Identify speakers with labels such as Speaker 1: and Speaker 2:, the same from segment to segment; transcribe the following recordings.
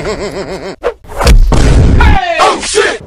Speaker 1: Oh shit!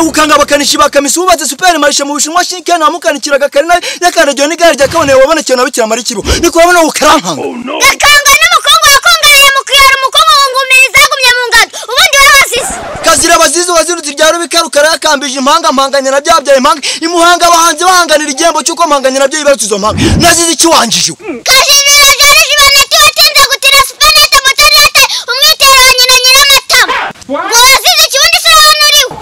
Speaker 2: Ukanga bakanishi bakamisi ubatse super marisha mu Bushinwa shinke na mukanikiraga karina yakandagiye n'igare rya kabone wabona cyo nabikira mari kibo niko wabona ukarankanga
Speaker 3: yakanga n'umukongo wakongaye mu kiyara umukongo ngumiriza gumye mu ngado ubundi wabasisi
Speaker 2: kazira abazizi wazirutse rya rubikarukara yakambije impanga mpanganya na byabyaye impanga imuhanga bahanze bahanganira igihembo cyuko mpanganya nabyo yibarutse izo mpanga nazizi iki wanjije
Speaker 3: kajije jarije baneti watinze gutira supanete motorete umwitero nyina nyiramatama ngo wazize kibundi sobanuriwe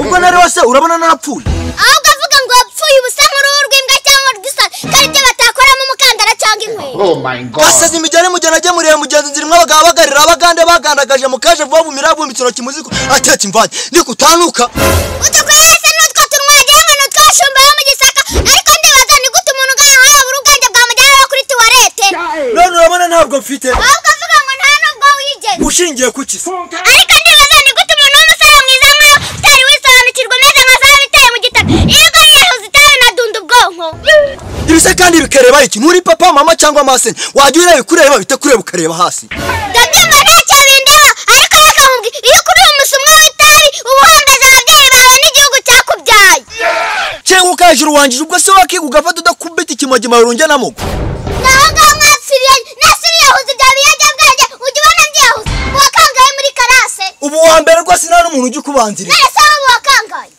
Speaker 2: ubwo nari wase urabona narapfuye
Speaker 3: aho gavuga ngo yapfuye ubusa nk'uruhu rw'imbwa cyangwa rw'isa karibyo batakoramo umukandara cyangwa inkweto.
Speaker 1: Oh my god.
Speaker 2: Asaza imijyane mujyana ajye muriye mugenzi nzirimo abagabo bagarira abagande bagandagaje mu kaje vuba bumira bumbitsiro kimuziko atetse imvanye ndikutanuka
Speaker 3: utukwese n'utwo turwagira ngo n'utwashumba yo mu gisaka ariko ndibaza ni gute umuntu ugahaha uruganje bwa mujyana kuri tuwarete
Speaker 2: none urabona ntabwo mfite
Speaker 3: aho gavuga ngo nta nubwo wigeze
Speaker 2: ushingiye ku kisi
Speaker 3: ariko ndibaza ni gute umuntu w'umusore mwiza nk'ayo utari wisobanukirwa umeze nka za biteye mu gitaka iyo yahuze itabi nadunda ubwonko
Speaker 2: ibise kandi bikareba iki nturi papa mama cyangwa masene wajya ureba kureba bite kureba ukareba hasi
Speaker 3: ndabyumva ntacyo bindeba ariko reka nkubwi iyo kuri uyu musumwa w'itabi uba uhombeje ababyeyi bawe n'igihugu cyakubyaye
Speaker 2: cyangwa ukajira uwanjije ubwo se wakiga ugafata udakubita ikimogima urunjya na mugo
Speaker 3: naho ngaho mwapfiriye nasiri yahuze ibya biyobyabwenge ujya ubona byiyahuze uwakangaye muri karase
Speaker 2: ubu wa mbere rwose nta n'umuntu ujya ukubanziriza
Speaker 3: nese aho uwakangaye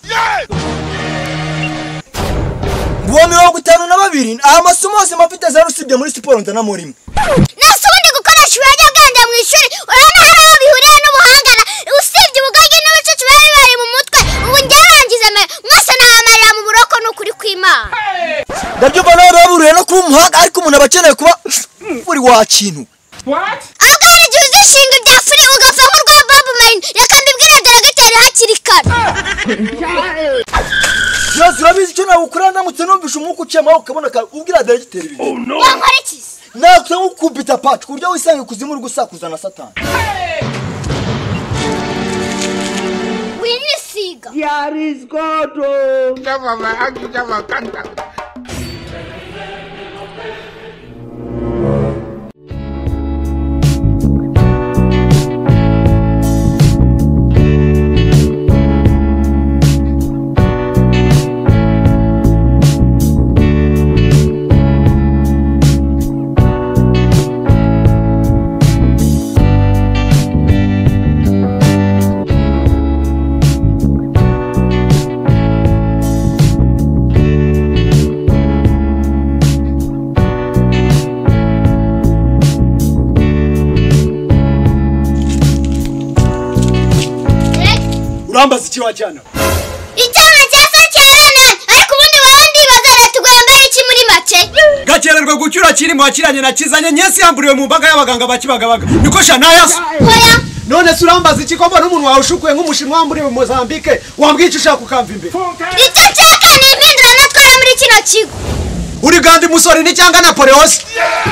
Speaker 2: uwo 52 aha masomo yose mafite zero usibye muri siporo ndanamura imwe
Speaker 3: nese ubundi gukoresha ibiyobyabwenge mu ishuri urabona hari aho bihuriye n'ubuhangana usibye ubugoryi n'ubucucu biba bibari mu mutwe ubu njyarangize mwese nabamarira mu buroko n'ukuri kw'Imana
Speaker 2: ndabyumva nawe baburiye no kuba umuhanga ariko umuntu aba akeneye kuba uri wa kintu
Speaker 3: aho gahera igihe uzishinga ibya furi ugapfa nk'urwa Bob Marley reka mbibwire deregiteri hakiri kare
Speaker 2: Yes, urabizi icyo nawe ukora ndamutse numvisha umwuka uciyemo ukabona ubwira deregiteri ibintu
Speaker 3: wankora iki
Speaker 2: nawe ukubita patch ku buryo wisanga kuzimu uri gusakuza na Satani
Speaker 3: winisiga
Speaker 1: Yarisgoto. Chama haki chama kanta.
Speaker 2: urambaza iki wajyana
Speaker 3: icyana cya so cyarana ariko ubundi wowe ndibaza leta ugomba iki muri make
Speaker 2: gakererwa gucyura kiri mu wakiranye na kizanye nyesi yamburiwe mu mbaga y'abaganga bakibagabaga niko shanaya
Speaker 3: hoya
Speaker 2: none se urambaza iki ko mbona umuntu wawe ushukuye nk'umushinwa wamburiwe mu Mozambique wambwiye icyo ushaka ukamva imbere
Speaker 3: icyo nshaka ni impindura natwara muri kino kigo
Speaker 2: uri gandi musore ni cyangwa Napoleon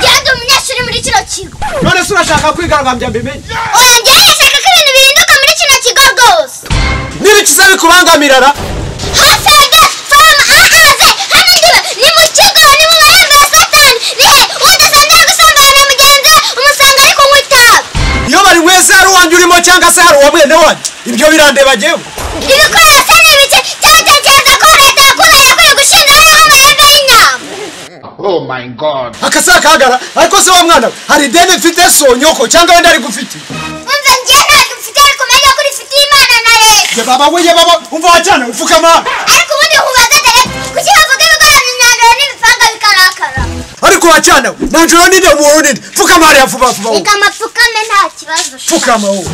Speaker 3: genda umunyeshuri muri kino kigo
Speaker 2: none se urashaka kwigaragambya mbimenye
Speaker 3: oya njyewe ndashaka ko ibintu bihinduka muri kino kigo rwose
Speaker 2: n'ibikiza bikubangamirara
Speaker 3: hasanga fama ahaze hano ndiba ni mu kigo ni mu marembo ya satani nihe udasanzwe gusambana na mugenzi we umusanga ari kunywa itabi
Speaker 2: iyo bari wese hari uwanjye urimo cyangwa se hari uwa mwene wanjye ibyo birandeba jyewe
Speaker 3: ibikoresho ni ibiki cyatekereza ko leta yakwiye gushingaho amahembe y'intama
Speaker 1: Oh my God.
Speaker 2: akasakagara ariko se wa mwana hari ideni mfite sonyoko cyangwa wenda ari gufite
Speaker 3: umva njye ntabwo mfite ariko menya ko rifitiye imana na leta
Speaker 2: ye baba we ye baba umva wajyana upfukama
Speaker 3: ariko ubundi nkubaza dore kuki bavuga ibikorana imyanzuro n'ibipanga bikarakara
Speaker 2: ariko wajyana nanjoro ninde umuntu ninde pfukama hariya vuba vuba
Speaker 3: reka amapfukame nta kibazo
Speaker 2: pfukama wowe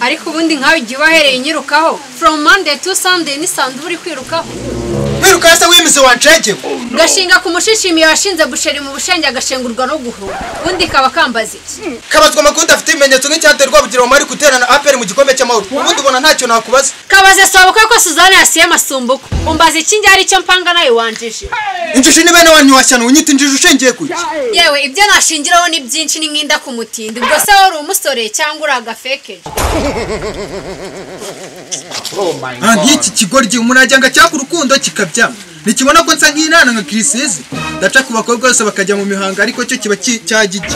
Speaker 4: ariko ubundi nkawe igihe wahereye inyirukaho from Monday to Sunday ni sandu uri kwirukaho
Speaker 2: wiruka se wimize wanceke
Speaker 4: gashinga ku mushishimiye washinze busheri mu bushenge agashengurwa no guhura ubundi kaba kambaza iki
Speaker 2: kabazwa makuru afite ibimenyetso nk'icyaterwa bugira umari guterana APR mu gikombe cy'amahoro ubundi ubona ntacyo nakubaza
Speaker 4: kabaze sobuka ko Suzanne yasiye amasumbuko umbaza iki njye ari cyo mpanga nawe wanjije
Speaker 2: injiji ni bene wanyu washyana unyita injiji ushingiye kuki
Speaker 4: yewe ibyo nashingiraho ni byinshi ni nk'inda ku mutindi ubwo se wari umusore cyangwa uri agafekeje
Speaker 1: Oh my God.
Speaker 2: nk'iki kigoryi umuntu ajyanga cyaka urukundo kikabya nikibona ko nsa nk'inana nka kirisizi ndaca ku bakobwa bose bakajya mu mihango ariko cyo kiba cyagiki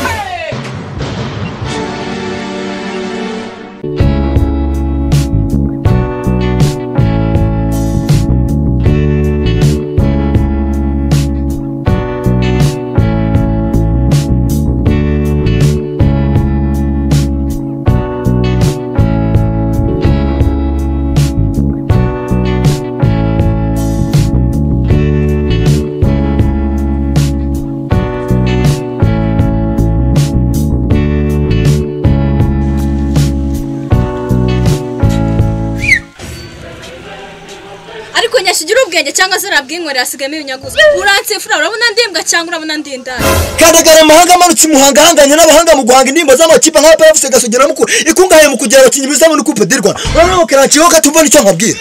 Speaker 5: ariko nyashigira ubwenge cyangwa se arabwinkorera asigamo ibinyaguzo uransefura urabona ndimbwa cyangwa urabona ndindana
Speaker 2: kandagara amahanga amanutse imuhanga ahanganye n'abahanga mu guhanga indirimbo z'amakipe nka PFC gasogera mukuru ikungahaye mu kugira abakinnyi bizamo no Coupe du Rwanda urabona karaciho katumva nicyo nkabwira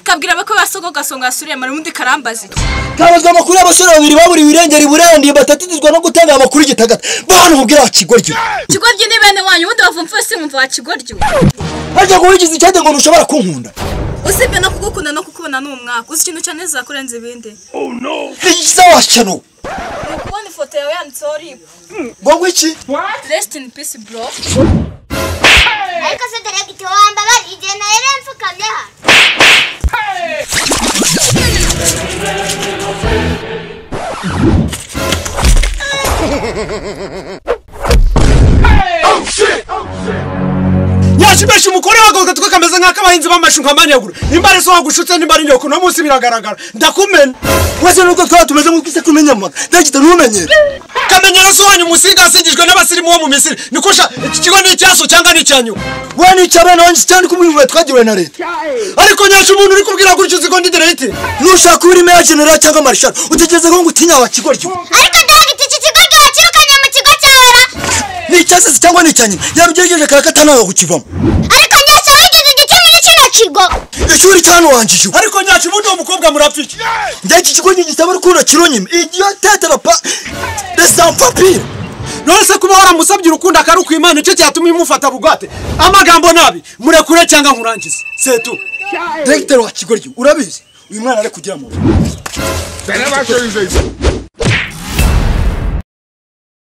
Speaker 5: kabwira bako basogo gasonga asuriye mara undi karambazi
Speaker 2: kabazwa amakuru y'abasore babiri baburi birengera iburendiye batatizwa no gutanga amakuru igitagata bana ubwira kigoryo
Speaker 5: kigoryo ni bene wanyu ubundi bavumfa se mumva kigoryo
Speaker 2: harya ngo wigize icyade ngo ntushobora kunkunda
Speaker 5: usibye no kugukunda no kukubona n'umwaka uzi ikintu cyane zakurenza ibindi
Speaker 2: igiza washano
Speaker 5: kubona ifoto yawe yanditseho rip
Speaker 2: ngo iki
Speaker 5: rest in peace bro
Speaker 3: ariko se dore giti wambaba igihe nawe mfukamye hano
Speaker 2: yashimesha umukore wagoga tukameze nk'akabahinzi b'amashu nkamanyagura imbare so wagushutse nimbari nyoko no munsi biragaragara ndakumena wese nuko twaba tumeze nk'ukise kumenya maka ndagita numenyere kamenyero so wanyu musiga asingijwe n'abasirimu bo mu Misiri nikosha iki kigo ni icyaso cyangwa ni icyanyu we ni cyabana wanjye cyane kumwivuye twagiriwe na leta ariko nyasha umuntu uri kubwira gutyo uzi ko ndigere ite nushaka uri meya general cyangwa marshal utegeze ko ngutinya wa kigoryo
Speaker 3: ariko ndagiti iki kigo cyakirukanye mu kigo cyahora
Speaker 2: ni icyasisi cyangwa ni icyanyina yarugejeje karakatanaga kukivamo
Speaker 3: ariko nyasa wigeze igiti muri kino kigo
Speaker 2: ishuri cyane wanjije ariko nyasha ubundi uwo mukobwa murapfiki njye iki kigo nyigisaba urukundo kironyime igiyo tetera pa de sans papier none se kuba waramusabye urukundo akaruka Imana icyo cyatuma imufata bugwate amagambo nabi murekure cyangwa nkurangize setu directeur wa kigoryo urabizi uyu mwana ari kugira mu
Speaker 1: They never show you this.